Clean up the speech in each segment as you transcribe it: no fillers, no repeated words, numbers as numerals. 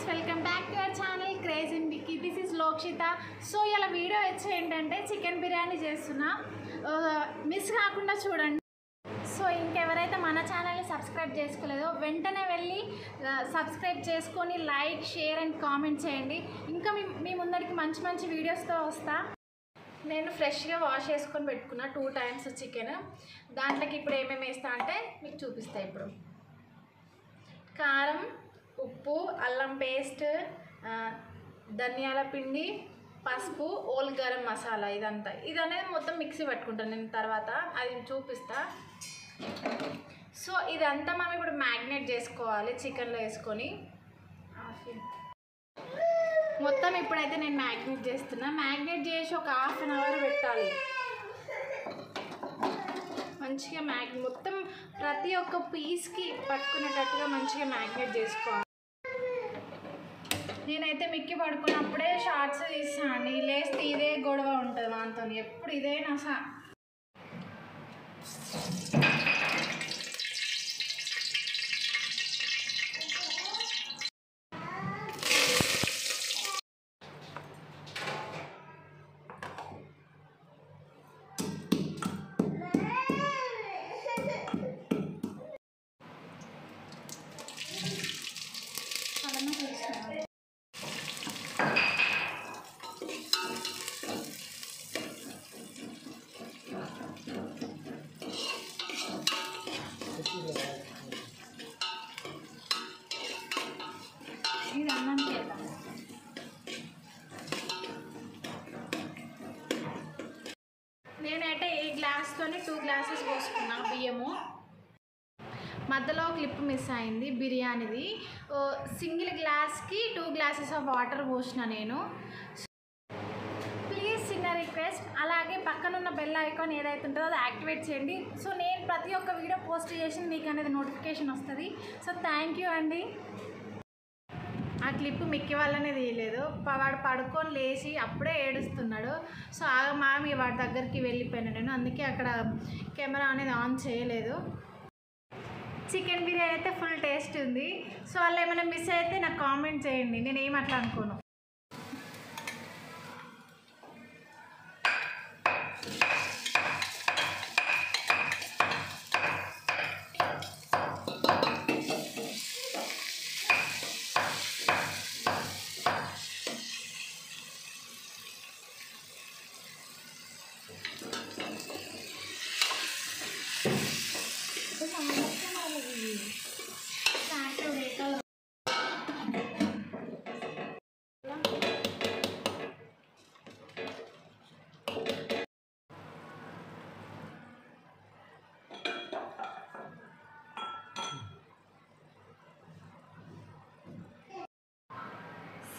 Welcome back to our channel crazy Mickey. This is Lokshitha. So ఇలా వీడియో వచ్చి ఏంటంటే చికెన్ బిర్యానీ చేస్తున్నా, మిస్ కాకుండా చూడండి. సో ఇంకెవరైతే మన ఛానల్ని సబ్స్క్రైబ్ చేసుకోలేదో వెంటనే వెళ్ళి సబ్స్క్రైబ్ చేసుకొని లైక్, షేర్ అండ్ కామెంట్ చేయండి. ఇంకా మీ ముందరికి మంచి మంచి వీడియోస్తో వస్తా. నేను ఫ్రెష్గా వాష్ చేసుకొని పెట్టుకున్నా 2 times చికెన్. దాంట్లోకి ఇప్పుడు ఏమేమి వేస్తా అంటే మీకు చూపిస్తా. ఇప్పుడు కారం, ఉప్పు, అల్లం పేస్ట్, ధనియాల పిండి, పసుపు, ఓల్ గరం మసాలా, ఇది అనేది మొత్తం మిక్సీ పట్టుకుంటాను నేను. తర్వాత అది చూపిస్తా. సో ఇదంతా మనం ఇప్పుడు మ్యాగ్నేట్ చేసుకోవాలి చికెన్లో వేసుకొని. మొత్తం ఇప్పుడైతే నేను మ్యాగ్నేట్ చేస్తున్నా. మ్యాగ్నేట్ చేసి ఒక 1/2 hour పెట్టాలి మంచిగా. మొత్తం ప్రతి ఒక్క పీస్కి పట్టుకునేటట్టుగా మంచిగా మ్యాగ్నేట్ చేసుకోవాలి. నేనైతే మిక్కి పడుకున్నప్పుడే షార్ట్స్ తీస్తాను. లేస్తే ఇదే గొడవ ఉంటుంది వాంతో, ఎప్పుడు ఇదే నస. ఇది అన్నం చేద్దాం. నేనైతే ఈ గ్లాస్తోని 2 glasses పోసుకున్నా బియ్యము. మధ్యలో క్లిప్ మిస్ అయింది బిర్యానీది. సింగిల్ గ్లాస్కి 2 glasses ఆఫ్ వాటర్ పోసిన నేను. ప్లీజ్ చిన్న రిక్వెస్ట్, అలాగే పక్కనున్న బెల్ ఐకాన్ ఏదైతే ఉంటుందో అది యాక్టివేట్ చేయండి. సో నేను ప్రతి ఒక్క వీడియో పోస్ట్ చేసి మీకు అనేది నోటిఫికేషన్ వస్తుంది. సో థ్యాంక్ యూ అండి. ఆ క్లిప్ మిక్కి వల్లనే తీయలేదు. వాడు పడుకొని లేచి అప్పుడే ఏడుస్తున్నాడు. సో ఆగమాగం వాడి దగ్గరికి వెళ్ళిపోయాను నేను, అందుకే అక్కడ కెమెరా అనేది ఆన్ చేయలేదు. చికెన్ బిర్యానీ అయితే ఫుల్ టేస్ట్ ఉంది. సో వాళ్ళు ఏమైనా మిస్ అయితే నాకు కామెంట్ చేయండి, నేను ఏం అట్లా అనుకోను.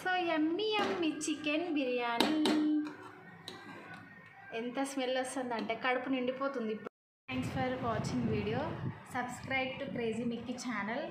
సో యమ్మీ యమ్మీ చికెన్ బిర్యానీ. ఎంత స్మెల్ వస్తుందంటే కడుపు నిండిపోతుంది ఇప్పుడు. Thanks for watching video. Subscribe to crazy Mickey channel.